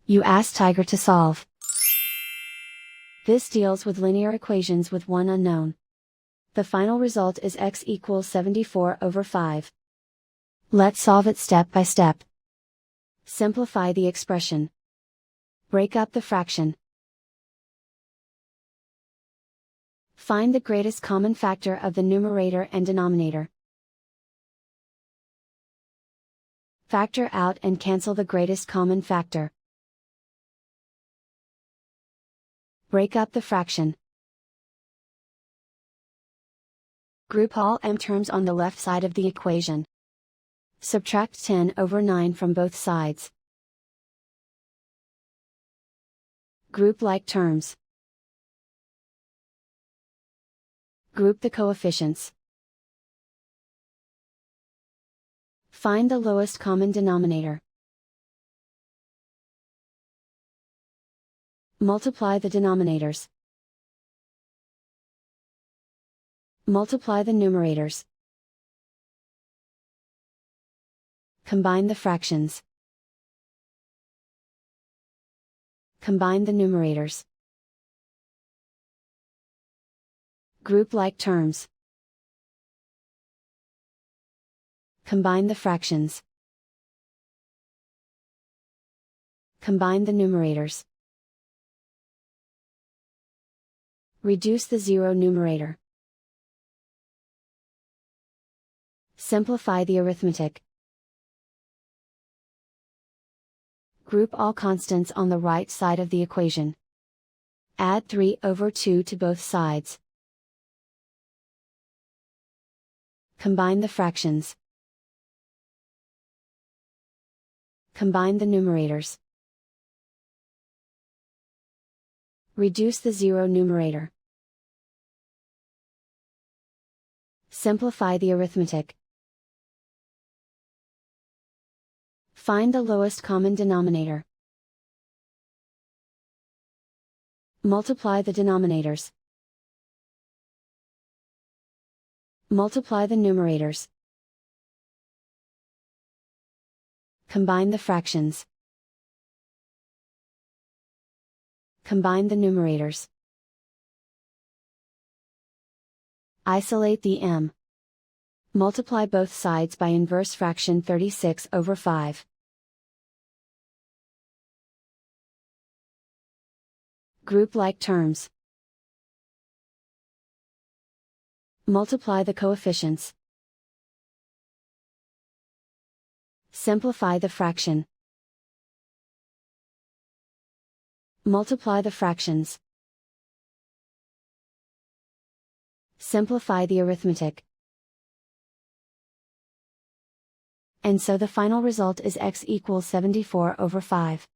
You ask Tiger to solve. This deals with linear equations with one unknown. The final result is x equals 74/5. Let's solve it step by step. Simplify the expression. Break up the fraction. Find the greatest common factor of the numerator and denominator. Factor out and cancel the greatest common factor. Break up the fraction. Group all m terms on the left side of the equation. Subtract 10/9 from both sides. Group like terms. Group the coefficients. Find the lowest common denominator. Multiply the denominators. Multiply the numerators. Combine the fractions. Combine the numerators. Group like terms. Combine the fractions. Combine the numerators. Reduce the zero numerator. Simplify the arithmetic. Group all constants on the right side of the equation. Add 3/2 to both sides. Combine the fractions. Combine the numerators. Reduce the zero numerator. Simplify the arithmetic. Find the lowest common denominator. Multiply the denominators. Multiply the numerators. Combine the fractions. Combine the numerators. Isolate the m. Multiply both sides by inverse fraction 36/5. Group like terms. Multiply the coefficients. Simplify the fraction. Multiply the fractions. Simplify the arithmetic. And so the final result is x equals 74/5.